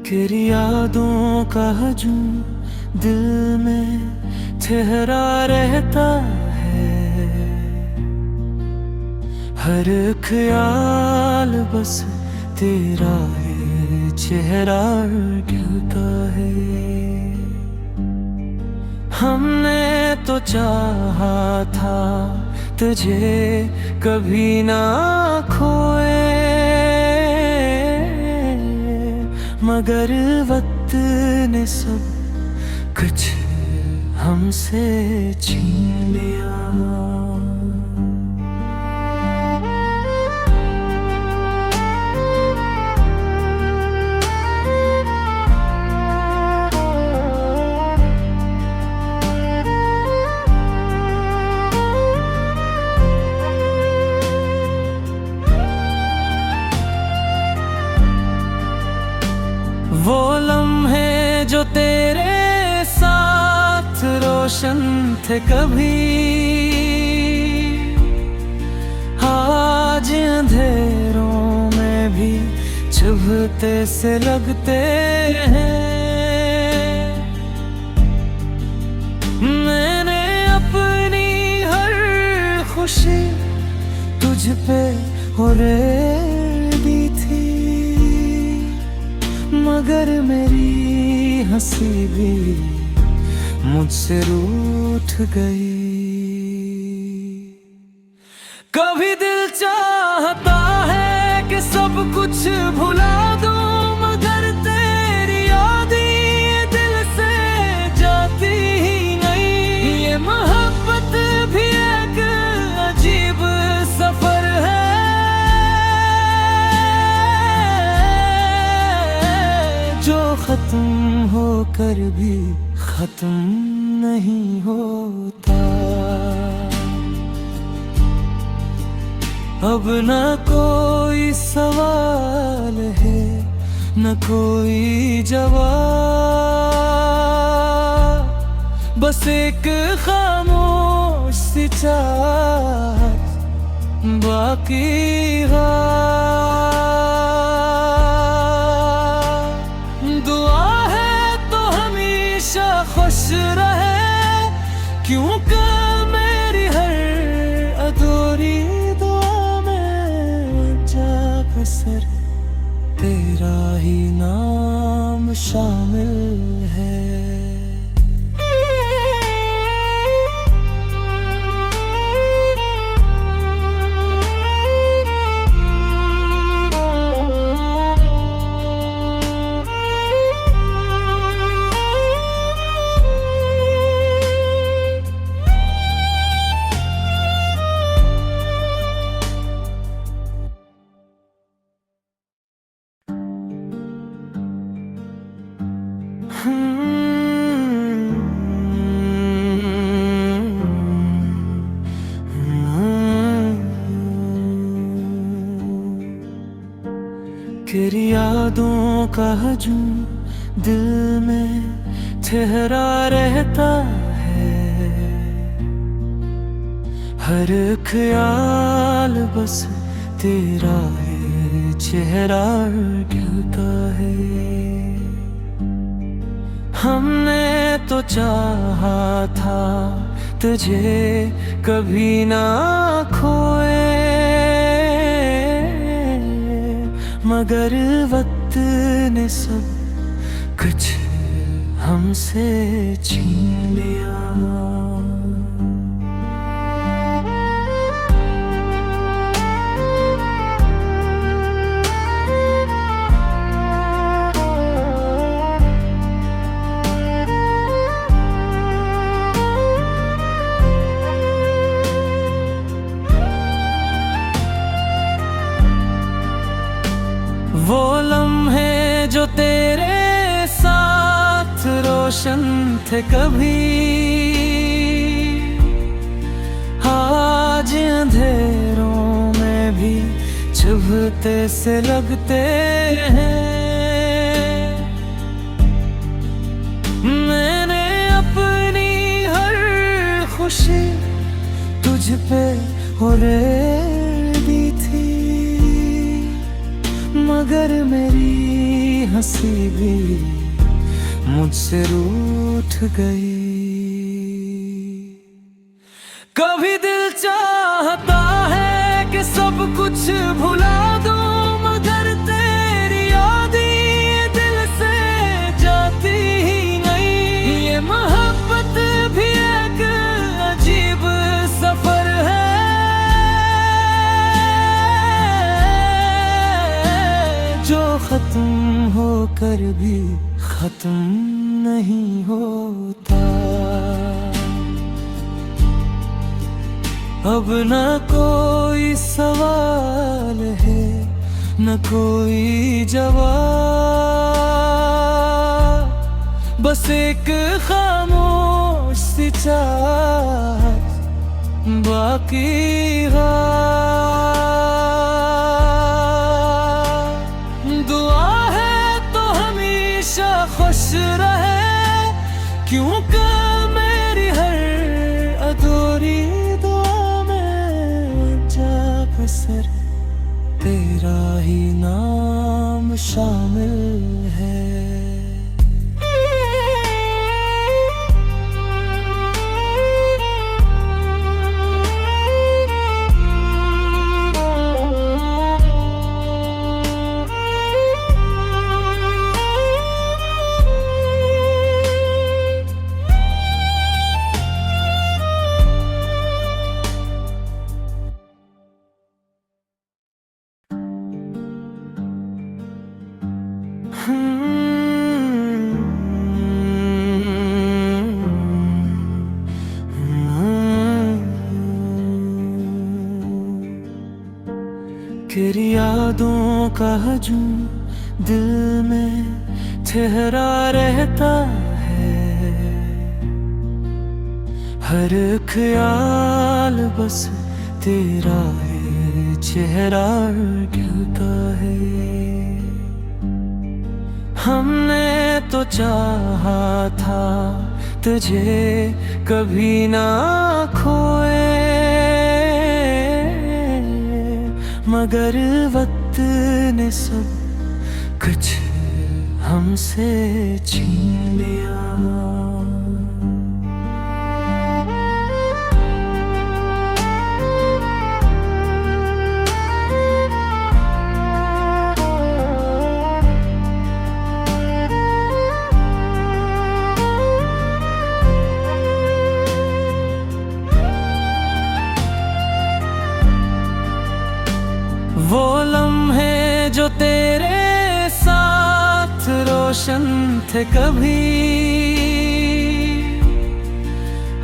तेरी यादों का हजूम दिल में ठहरा रहता है। हर ख्याल बस तेरा है, चेहरा खिलता है। हमने तो चाहा था तुझे कभी ना खोए, मगर वक्त ने सब कुछ हमसे छीन लिया। वो लम्हे जो तेरे साथ रोशन थे कभी, आज अंधेरों में भी चुभते से लगते हैं। मैंने अपनी हर खुशी तुझ पे दी थी, मगर मेरी हंसी भी मुझसे रूठ गई। कभी दिल चाहता है कि सब कुछ भुला दूं, मगर तेरी यादें दिल से जाती ही नहीं। ये मोहब्बत भी एक अजीब सफर है, जो खत्म होकर भी खत्म नहीं होता। अब न कोई सवाल है, न कोई जवाब, बस एक खामोश सी चाहत बाकी है। खुश रहे क्योंकि मेरी हर अधूरी दुआ में जाकर सर तेरा ही नाम शामिल है। तेरी यादों का हजूम दिल में ठहरा रहता है। हर ख्याल बस तेरा है, चेहरा खिलता है। हमने तो चाहा था तुझे कभी ना खोए, मगर वक्त ने सब कुछ हमसे छीन लिया। वो लम्हे जो तेरे साथ रोशन थे कभी, आज अंधेरों में भी चुभते से लगते हैं। मैंने अपनी खुशी तुझ पे हो दी थी, मगर मेरी हंसी भी मुझसे रूठ गई। कभी दिल चाहता है कि सब कुछ भुला दूं, मगर तेरी यादें दिल से जाती ही नहीं। ये मोहब्बत भी एक अजीब सफर है, जो खत्म होकर भी खत्म नहीं होता। अब न कोई सवाल है, न कोई जवाब, बस एक खामोश सी चाहत बाकी है। दुआ है तो हमेशा खुश रहे, क्योंकि मेरी हर अधूरी सर तेरा ही नाम शामिल है। तेरी यादों का हजूम दिल में ठहरा रहता है, हर ख्याल बस तेरा है, चेहरा खिलता है। हमने तो चाहा था तुझे कभी ना खोए, मगर वक्त ने सब कुछ हमसे छीन लिया। वो लम्हे जो तेरे साथ रोशन थे कभी,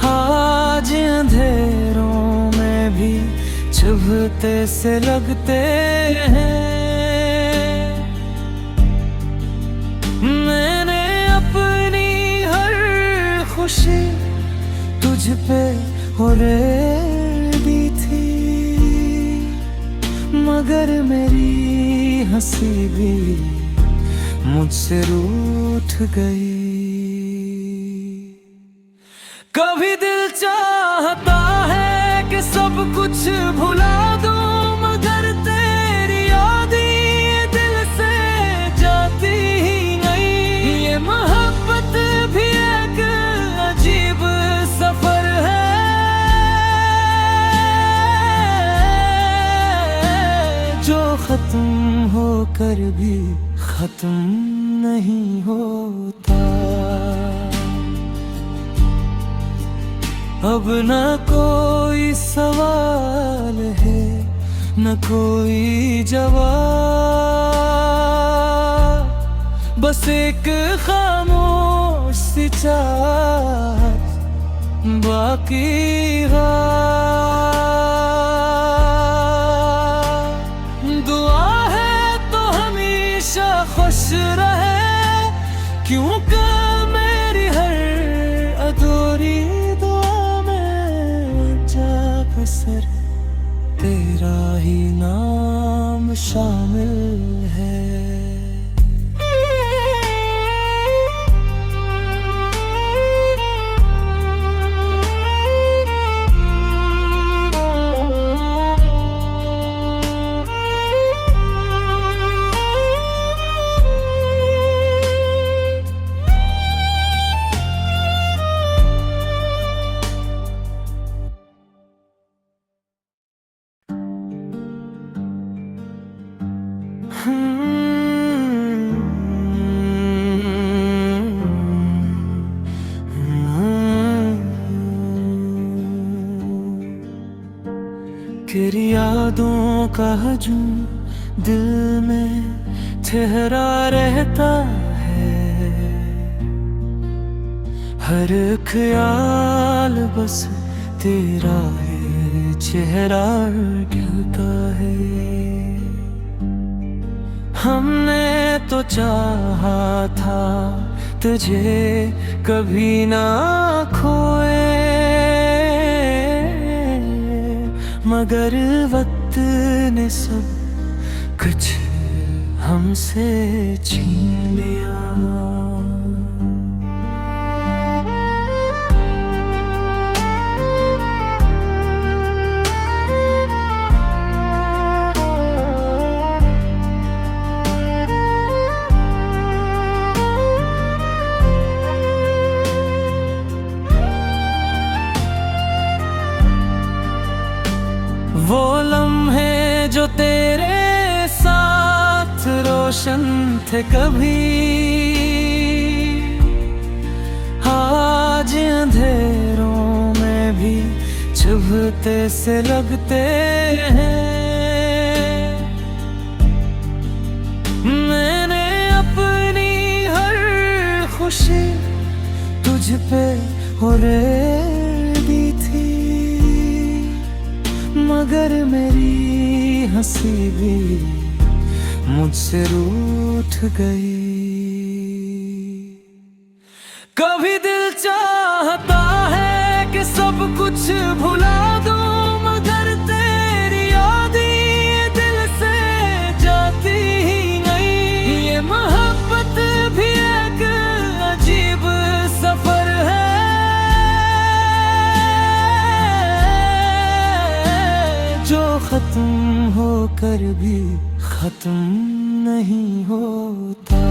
आज अंधेरों में भी चुभते से लगते हैं। मैंने अपनी हर खुशी तुझ पे हो दी थी, मगर मेरी हंसी भी मुझसे रूठ गई। कभी दिल चाहता है कि सब कुछ भुला दूं, मगर तेरी यादें दिल से जाती ही नहीं। ये मोहब्बत भी एक अजीब सफर है, जो खत्म होकर भी खत्म नहीं होता। अब न कोई सवाल है, न कोई जवाब, बस एक खामोश सी चाहत बाकी है। खुश रहे, क्योंकि मेरी हर अधूरी दुआ में जा सर तेरा ही नाम शामिल है। यादों का हजूम दिल में ठहरा रहता है। हर ख्याल बस तेरा है, चेहरा गिरता है। हमने तो चाहा था तुझे कभी ना खोए, मगर वक्त ने सब कुछ हमसे छीन लिया। वो लम्हे जो तेरे साथ रोशन थे कभी, आज अंधेरों में भी चुभते से लगते हैं। मैंने अपनी हर खुशी तुझ पे उड़ेल दी थी, मगर मेरी हंसी भी मुझसे रूठ गई। कभी दिल चाहता है कि सब कुछ भुला दूं, मगर तेरी यादें दिल से जाती ही नहीं। ये मोहब्बत भी एक अजीब सफर है, जो खत्म होकर भी खत्म नहीं होता।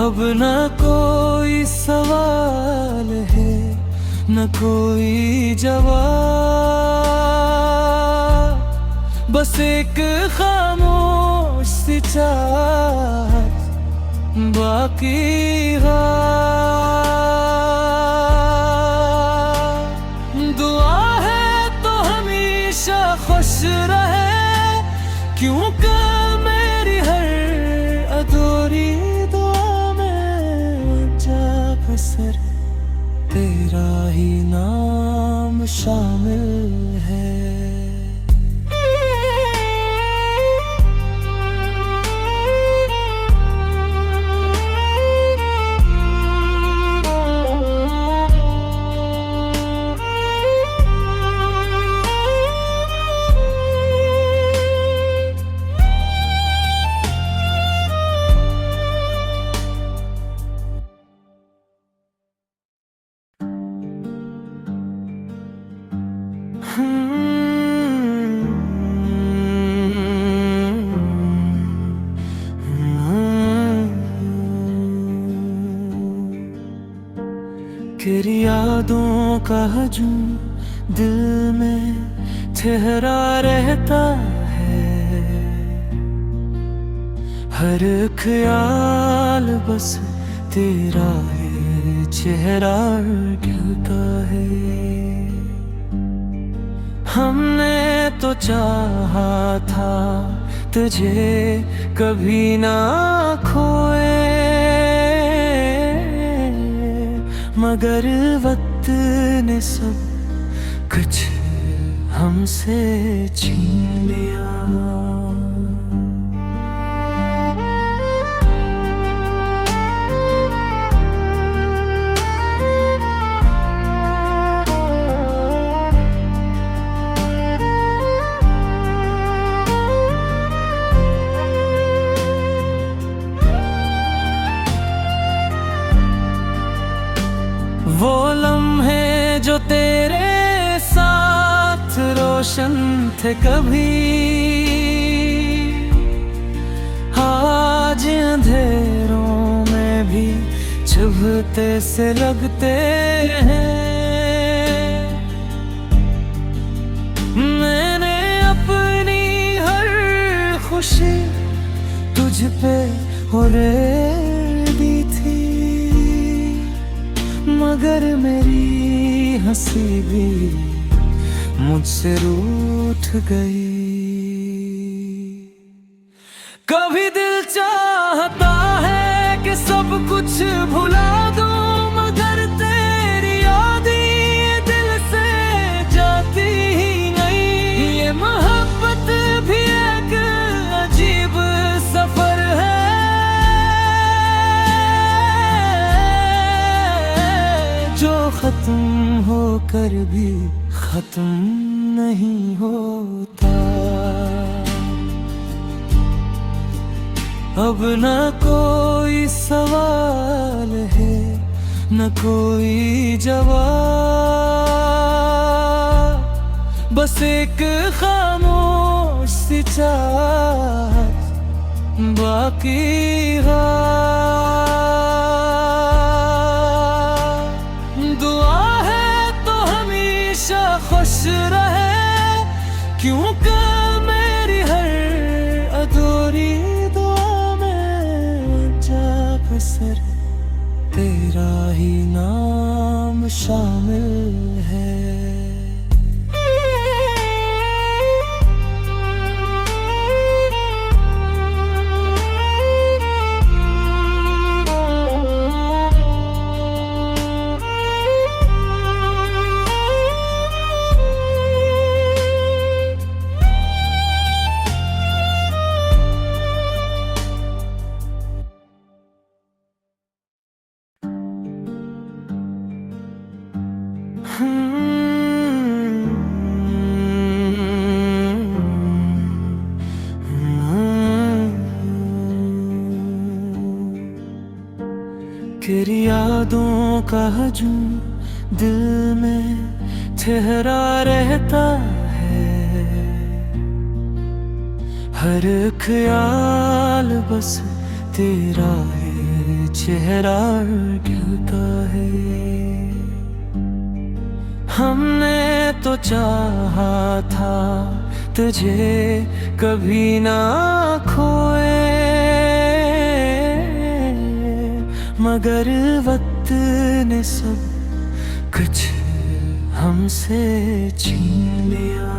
अब न कोई सवाल है, न कोई जवाब, बस एक खामोश सी चाहत बाकी है। खुश रहे क्योंकि मेरी हर अधूरी दुआ में जब सर तेरा ही नाम शामिल है। तेरी यादों का हजूम दिल में ठहरा रहता है। हर ख्याल बस तेरा है, चेहरा गिरता है। हमने तो चाहा था तुझे कभी ना खोए, मगर वक्त ने सब कुछ हमसे छीन लिया। वो लम्हे जो तेरे साथ रोशन थे कभी, आज अंधेरों में भी चुभते से लगते हैं। मैंने अपनी हर खुशी तुझ पे उड़ेल दी थी, मगर मेरी हंसी भी मुझसे रूठ गई। कभी दिल चाहता है कि सब कुछ भुला दूं, मगर तेरी याद ये दिल से जाती ही नहीं। ये मोहब्बत भी एक अजीब सफर है, जो खत्म होकर भी खत्म नहीं होता। अब न कोई सवाल है, न कोई जवाब, बस एक खामोश सी चाहत बाकी है। दुआ है तो हमेशा खुश रहे, क्योंकि मेरी हर अधूरी सर तेरा ही नाम शामिल है। तेरी यादों का हजूम दिल में ठहरा रहता है, हर ख्याल बस तेरा है, चेहरा खिलता है। हमने तो चाहा था तुझे कभी ना खोए, मगर वक्त ने सब कुछ हमसे छीन लिया।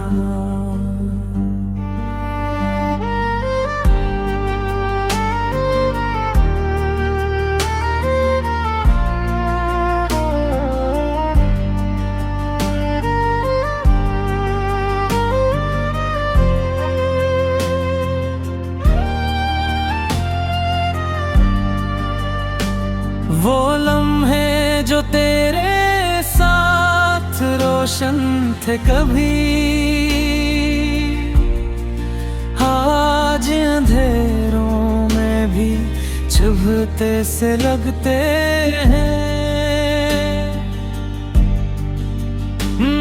वो लम्हे जो तेरे साथ रोशन थे कभी, आज अंधेरों में भी चुभते से लगते हैं।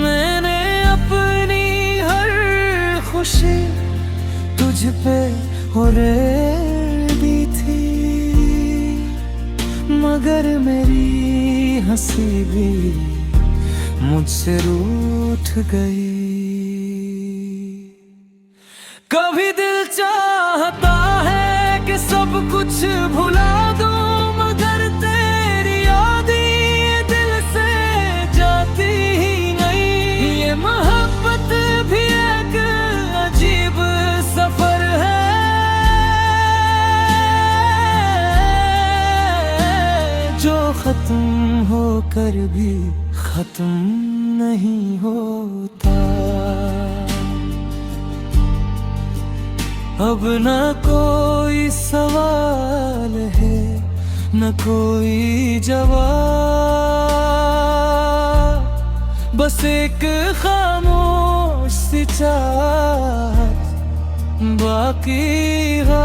मैंने अपनी हर खुशी तुझ पे दी थी, मगर मेरी हंसी भी मुझसे रूठ गई। कभी दिल चाहता है कि सब कुछ भुला दूं, मगर तेरी याद ये दिल से जाती ही नहीं। ये मोहब्बत भी एक अजीब सफर है, जो खत्म होकर भी खत्म नहीं होता। अब न कोई सवाल है, न कोई जवाब, बस एक खामोश सी चाहत बाकी है।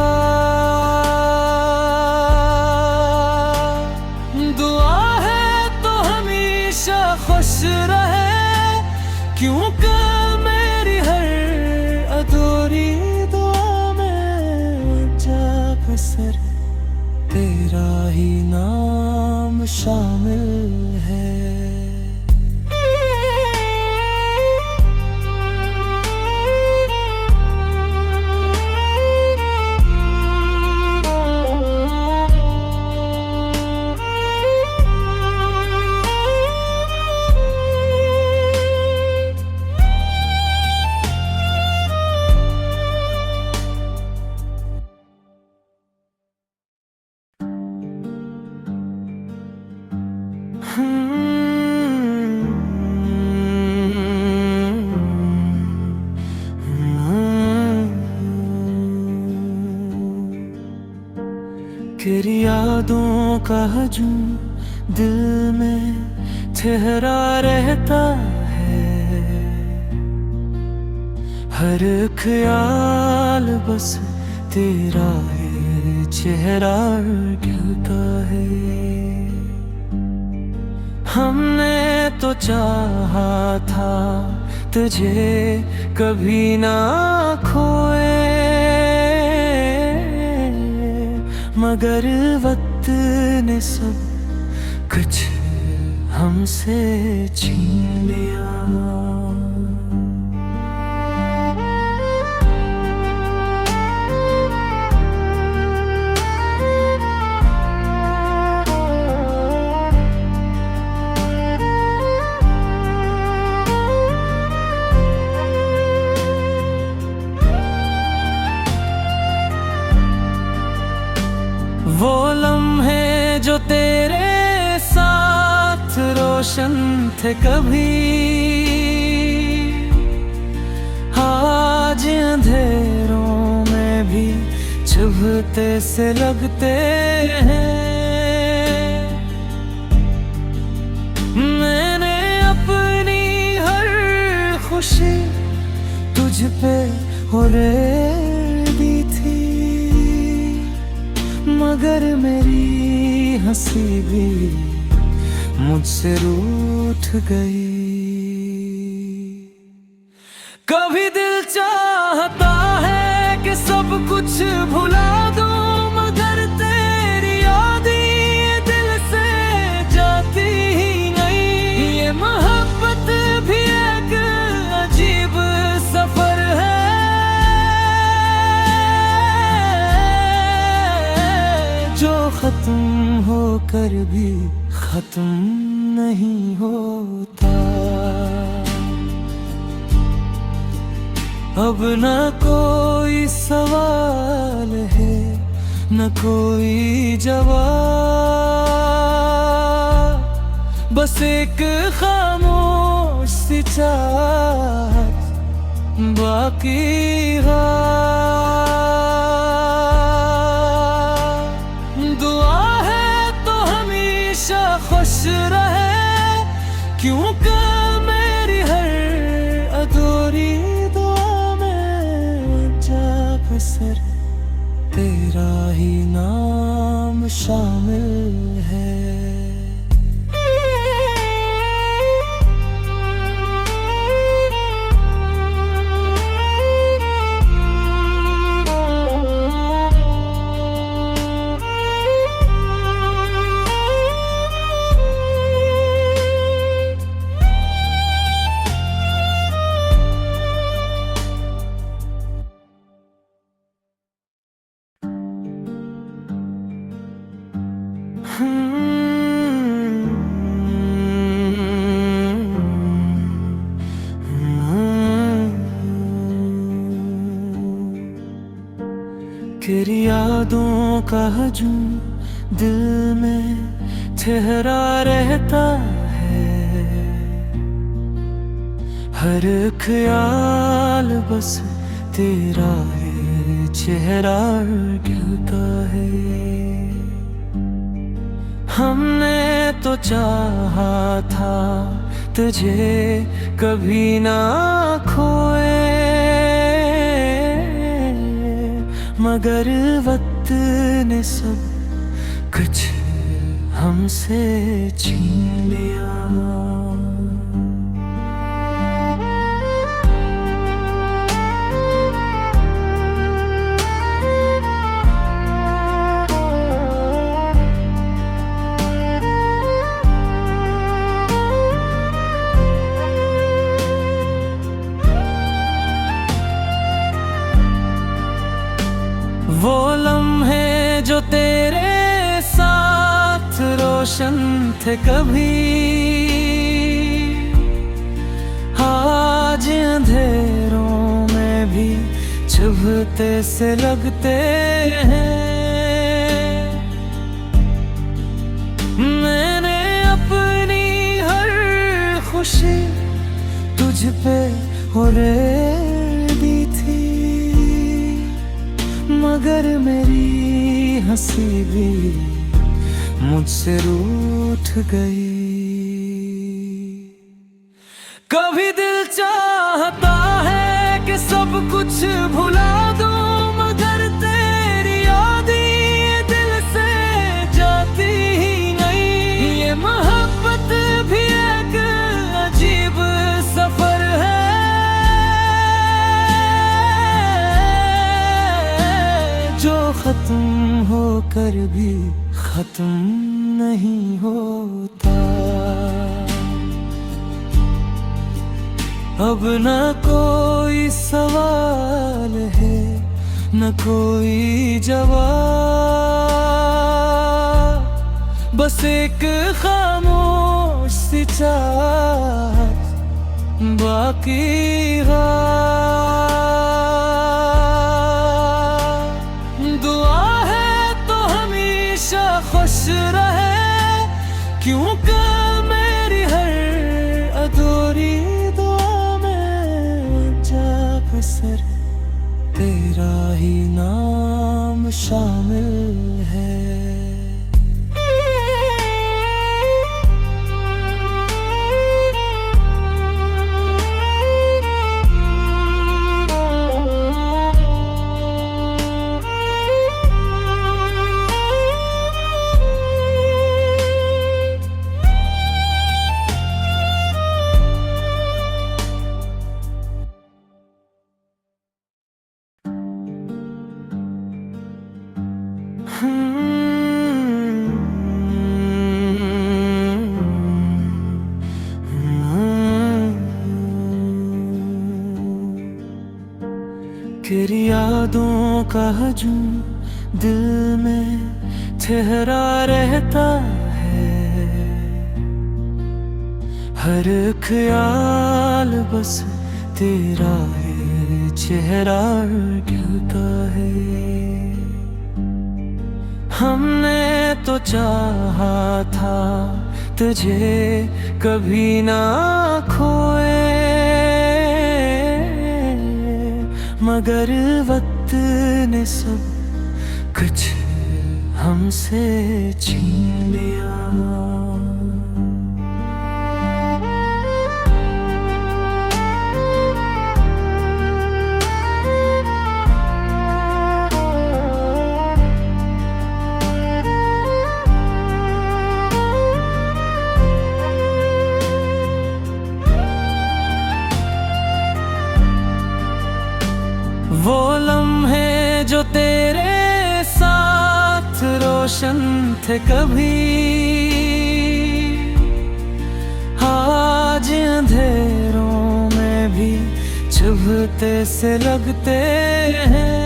खुश रहे, क्योंकि मेरी हर अधूरी दुआ में जब सर तेरा ही नाम शामिल है। फिर यादों का हजूम दिल में ठहरा रहता है। हर ख्याल बस तेरा है, चेहरा खिलता है। हमने तो चाहा था तुझे कभी ना खोए, मगर वक्त ने सब कुछ हमसे छीन लिया। वो लम्हे जो तेरे साथ रोशन थे कभी, आज अंधेरों में भी चुभते से लगते हैं। मैंने अपनी हर खुशी तुझ पे उड़ेल दी थी, मगर मेरी हंसी भी मुझसे रूठ गई। कभी दिल चाहता है कि सब कुछ भुला दूं, मगर तेरी यादें दिल से जाती ही नहीं। ये मोहब्बत भी एक अजीब सफर है, जो खत्म होकर भी खत्म नहीं होता। अब न कोई सवाल है, न कोई जवाब, बस एक खामोश सी चाहत बाकी है। खुश रहे क्योंकि मेरी हर अधूरी दुआ में जाकर सर तेरा ही नाम शामिल है। तेरी यादों का हजूम दिल में ठहरा रहता है। हर ख्याल बस तेरा है, चेहरा खिलता है। हमने तो चाहा था तुझे कभी ना खोए, मगर वक्त ने सब कुछ हमसे छीन लिया। वो लम्हे जो तेरे साथ रोशन थे कभी, आज अंधेरों में भी चुभते से लगते हैं। मैंने अपनी हर खुशी तुझ पे उड़ेल दी थी, मगर मेरी हंसी भी मुझसे रूठ गई। कभी दिल चाहता है कि सब कुछ भुला दूं, मगर तेरी याद ये दिल से जाती ही नहीं। ये मोहब्बत भी एक अजीब सफर है, जो खत्म होकर भी खत्म नहीं होता। अब न कोई सवाल है, न कोई जवाब, बस एक खामोश सी चाहत बाकी है। दुआ है तो हमेशा खुश रहे, क्योंकि मेरी हर अधूरी सर तेरा ही नाम शामिल है। तेरी यादों का हजूम दिल में ठहरा रहता है, हर ख्याल बस तेरा है, चेहरा खिलता है। हमने तो चाहा था तुझे कभी ना खोए, मगर वक्त ने सब कुछ हमसे छीन लिया। वो लम्हे जो तेरे साथ रोशन थे कभी, आज अंधेरों में भी चुभते से लगते हैं।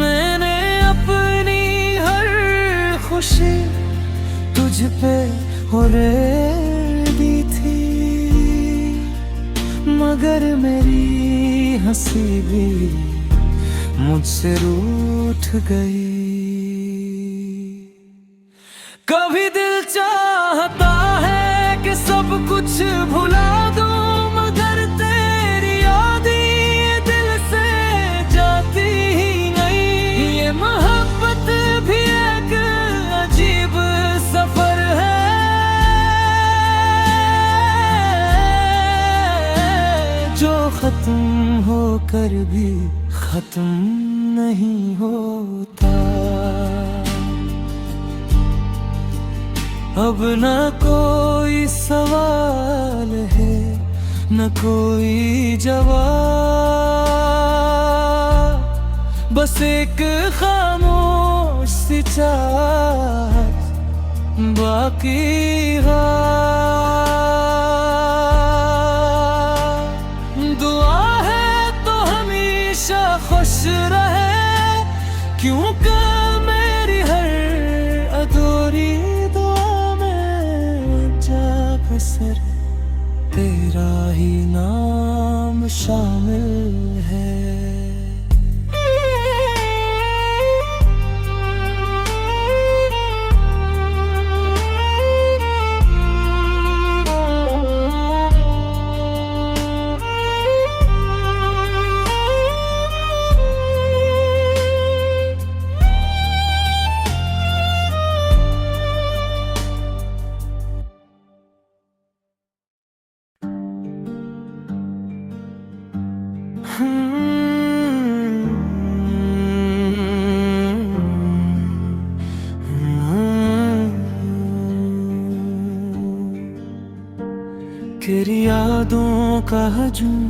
मैंने अपनी हर खुशी तुझ पे उड़ेल दी थी, मगर मेरी हंसी भी मुझसे रूठ गई। कभी दिल चाहता है कि सब कुछ भुला दूं, मगर तेरी याद ये दिल से जाती ही नहीं। ये मोहब्बत भी एक अजीब सफर है, जो खत्म होकर भी खत्म नहीं होता। अब न कोई सवाल है, न कोई जवाब, बस एक खामोश सी चाहत बाकी है। दुआ है तो हमेशा खुश रहे, क्योंकि मेरी हर अधूरी सर तेरा ही नाम शामिल है। यादों का हजूम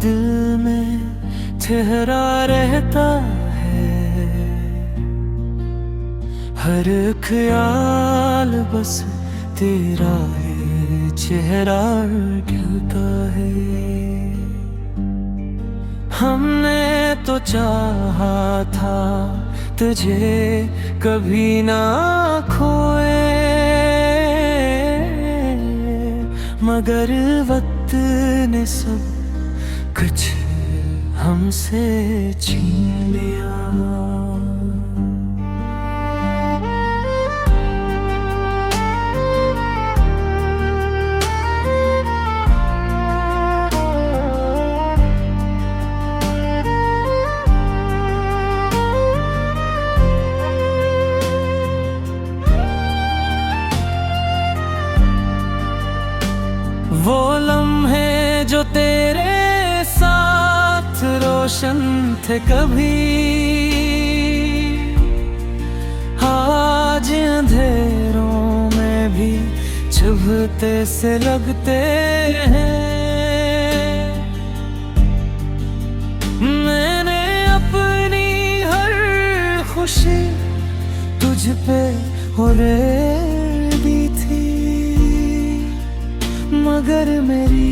दिल में ठहरा रहता है। हर ख्याल बस तेरा है, चेहरा खिलता है। हमने तो चाहा था तुझे कभी ना खोए, मगर वक्त ने सब कुछ हमसे छीन लिया। वो लम्हे जो तेरे साथ रोशन थे कभी, आज अंधेरों में भी चुभते से लगते हैं। मैंने अपनी हर खुशी तुझ पे दी थी, मगर मेरी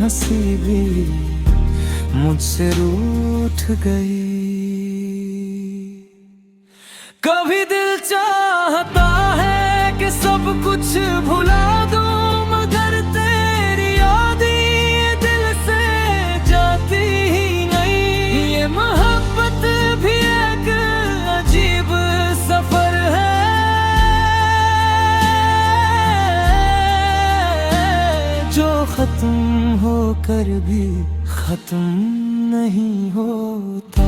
हंसी भी मुझसे रूठ गई। कभी दिल चाहता है कि सब कुछ भुला दूं, मगर तेरी यादें दिल से जाती ही नहीं। ये मोहब्बत भी एक अजीब सफर है, जो खत्म होकर भी खत्म नहीं होता।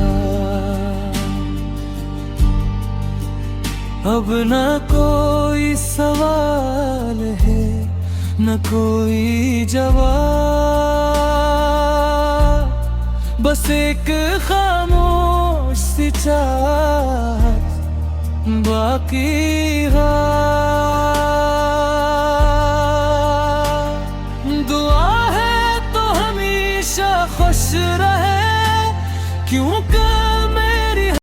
अब न कोई सवाल है, न कोई जवाब, बस एक खामोश सी चाहत बाकी है।